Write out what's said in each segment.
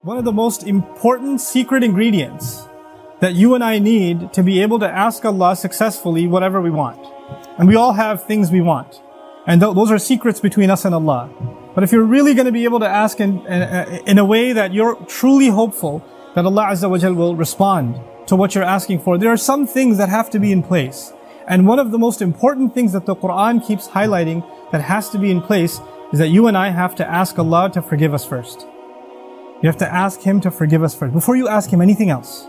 One of the most important secret ingredients that you and I need to be able to ask Allah successfully whatever we want. And we all have things we want. And those are secrets between us and Allah. But if you're really going to be able to ask in a way that you're truly hopeful that Allah Azza wa Jal will respond to what you're asking for, there are some things that have to be in place. And one of the most important things that the Quran keeps highlighting that has to be in place is that you and I have to ask Allah to forgive us first. You have to ask Him to forgive us first. Before you ask Him anything else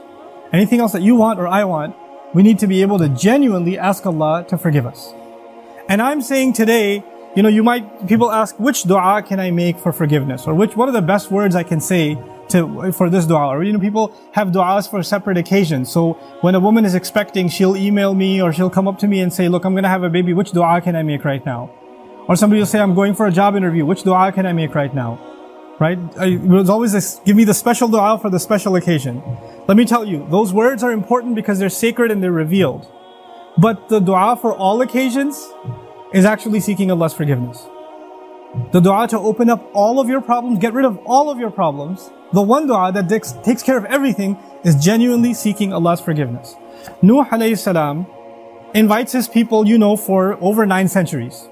that you want or I want, we need to be able to genuinely ask Allah to forgive us. And I'm saying today, people ask, which dua can I make for forgiveness? Or what are the best words I can say for this dua? Or, people have duas for separate occasions. So when a woman is expecting, she'll email me or she'll come up to me and say, look, I'm going to have a baby. Which dua can I make right now? Or somebody will say, I'm going for a job interview. Which dua can I make right now? Right? There's always this, give me the special dua for the special occasion. Let me tell you, those words are important because they're sacred and they're revealed. But the dua for all occasions is actually seeking Allah's forgiveness. The dua to open up all of your problems, get rid of all of your problems. The one dua that takes care of everything is genuinely seeking Allah's forgiveness. Nuh alayhi salam invites his people, for over 9 centuries.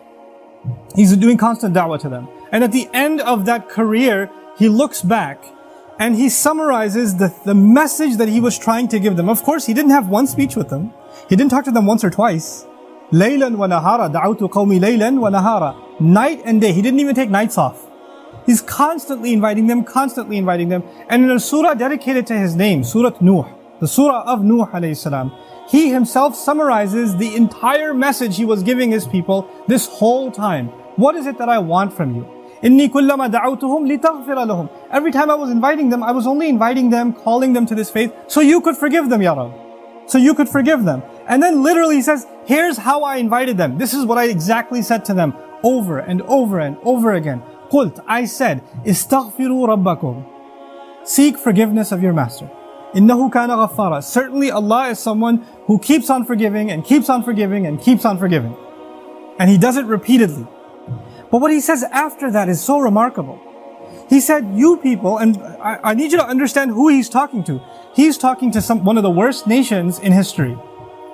He's doing constant da'wah to them. And at the end of that career, he looks back and he summarizes the message that he was trying to give them. Of course, he didn't have one speech with them. He didn't talk to them once or twice. Laylan wa nahara, da'awtu qawmi laylan wa nahara. Night and day. He didn't even take nights off. He's constantly inviting them. And in a surah dedicated to his name, Surah Nuh, the surah of Nuh alayhi salam, he himself summarizes the entire message he was giving his people this whole time. What is it that I want from you? إِنِّي كُلَّمَا دَعَوْتُهُمْ لِتَغْفِرَ لَهُمْ. Every time I was inviting them, I was only inviting them, calling them to this faith, so you could forgive them, Ya Rab. So you could forgive them. And then literally he says, here's how I invited them. This is what I exactly said to them over and over and over again. قُلْت, I said, إِسْتَغْفِرُوا رَبَّكُمْ. Seek forgiveness of your master. إِنَّهُ كَانَ غَفَّارًا. Certainly Allah is someone who keeps on forgiving and keeps on forgiving and keeps on forgiving. And He does it repeatedly. But what He says after that is so remarkable. He said, you people, and I need you to understand who He's talking to. He's talking to one of the worst nations in history.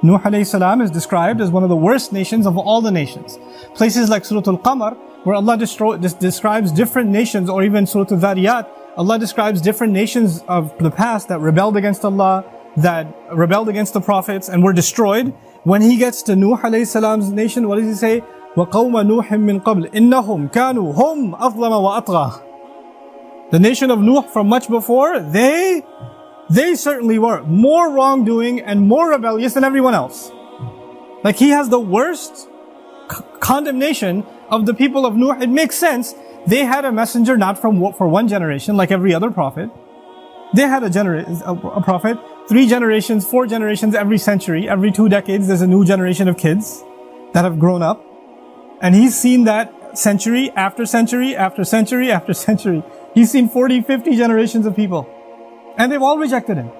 Nuh alayhi salam is described as one of the worst nations of all the nations. Places like Surah Al-Qamar, where Allah describes different nations, or even Surah Al-Dhariyat, Allah describes different nations of the past that rebelled against Allah, that rebelled against the prophets and were destroyed. When He gets to Nuh alayhi salam's nation, what does He say? وَقَوْمَ نُوحٍ مِّن قَبْلِ إِنَّهُمْ كَانُوا هُمْ أَظْلَمَ وَأَطْغَى. The nation of Nuh from much before, they certainly were more wrongdoing and more rebellious than everyone else. Like He has the worst condemnation of the people of Nuh. It makes sense. They had a messenger not for one generation like every other prophet. They had a prophet 3 generations, 4 generations every century. Every 2 decades there's a new generation of kids that have grown up. And he's seen that century after century after century after century. He's seen 40, 50 generations of people. And they've all rejected Him.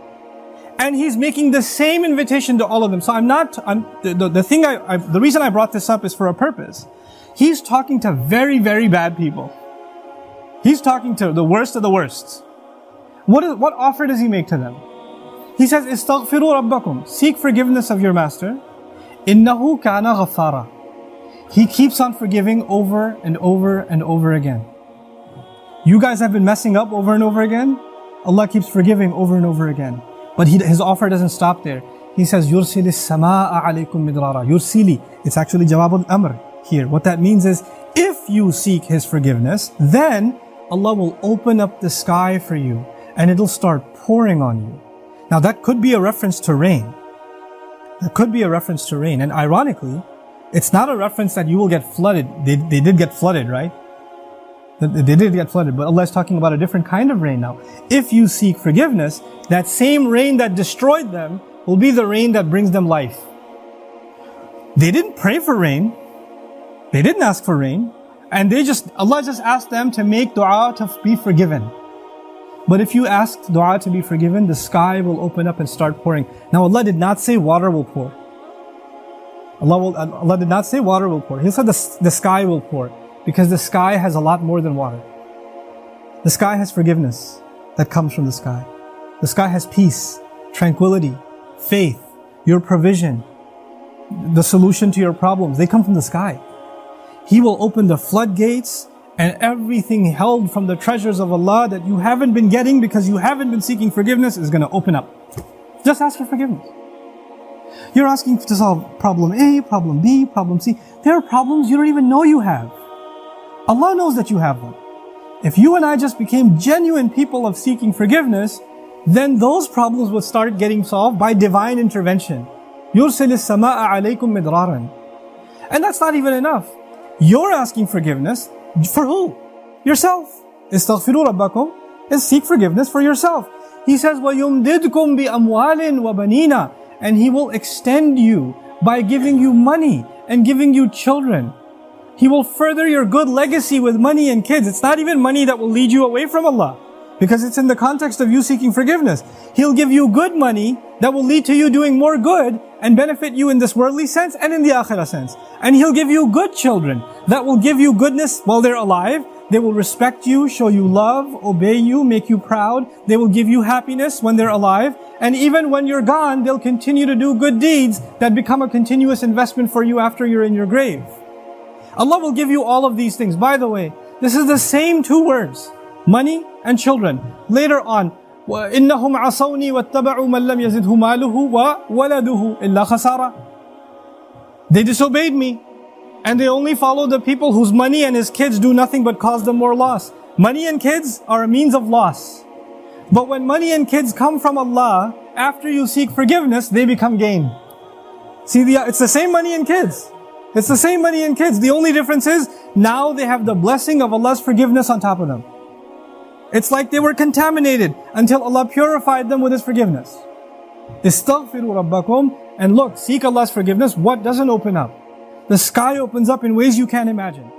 And He's making the same invitation to all of them. So the reason I brought this up is for a purpose. He's talking to very, very bad people. He's talking to the worst of the worst. What offer does He make to them? He says, "Istaghfiru rabbakum." Seek forgiveness of your master. إِنَّهُ كَانَ غَفَّارًا. He keeps on forgiving over and over and over again. You guys have been messing up over and over again. Allah keeps forgiving over and over again. But His offer doesn't stop there. He says, يُرْسِلِ السَّمَاءَ عَلَيْكُمْ مِدْرَارًا. Yursili. It's actually Jawab al-Amr here. What that means is, if you seek His forgiveness, then Allah will open up the sky for you and it'll start pouring on you. Now that could be a reference to rain. And ironically, it's not a reference that you will get flooded. They did get flooded, right? They did get flooded, but Allah is talking about a different kind of rain now. If you seek forgiveness, that same rain that destroyed them will be the rain that brings them life. They didn't pray for rain. They didn't ask for rain. And Allah just asked them to make dua to be forgiven. But if you ask dua to be forgiven, the sky will open up and start pouring. Now Allah did not say water will pour. Allah did not say water will pour. He said the sky will pour. Because the sky has a lot more than water. The sky has forgiveness. that comes from the sky. The sky has peace, tranquility, faith, your provision, the solution to your problems. They come from the sky. He will open the floodgates, and everything held from the treasures of Allah that you haven't been getting because you haven't been seeking forgiveness is going to open up. Just ask for forgiveness. You're asking to solve problem A, problem B, problem C. There are problems you don't even know you have. Allah knows that you have them. If you and I just became genuine people of seeking forgiveness, then those problems would start getting solved by divine intervention. يُرْسِلِ السَّمَاءَ عَلَيْكُمْ مِدْرَارًا. And that's not even enough. You're asking forgiveness for who? Yourself. Istighfiru rabbakum is seek forgiveness for yourself. He says, وَيُمْدِدْكُمْ بِأَمْوَالٍ وَبَنِينَ. And He will extend you by giving you money and giving you children. He will further your good legacy with money and kids. It's not even money that will lead you away from Allah, because it's in the context of you seeking forgiveness. He'll give you good money that will lead to you doing more good and benefit you in this worldly sense and in the akhirah sense. And He'll give you good children that will give you goodness while they're alive. They will respect you, show you love, obey you, make you proud. They will give you happiness when they're alive. And even when you're gone, they'll continue to do good deeds that become a continuous investment for you after you're in your grave. Allah will give you all of these things. By the way, this is the same two words, money and children. Later on, وَإِنَّهُمْ عَصَوْنِي وَاتَّبَعُوا مَنْ لَمْ يَزِدْهُ مَالُهُ وَوَلَدُهُ إِلَّا خَسَارًا. They disobeyed me, and they only follow the people whose money and his kids do nothing but cause them more loss. Money and kids are a means of loss. But when money and kids come from Allah, after you seek forgiveness, they become gain. See, it's the same money and kids. It's the same money and kids. The only difference is, now they have the blessing of Allah's forgiveness on top of them. It's like they were contaminated until Allah purified them with His forgiveness. Istaghfiru rabbakum. And look, seek Allah's forgiveness. What doesn't open up? The sky opens up in ways you can't imagine.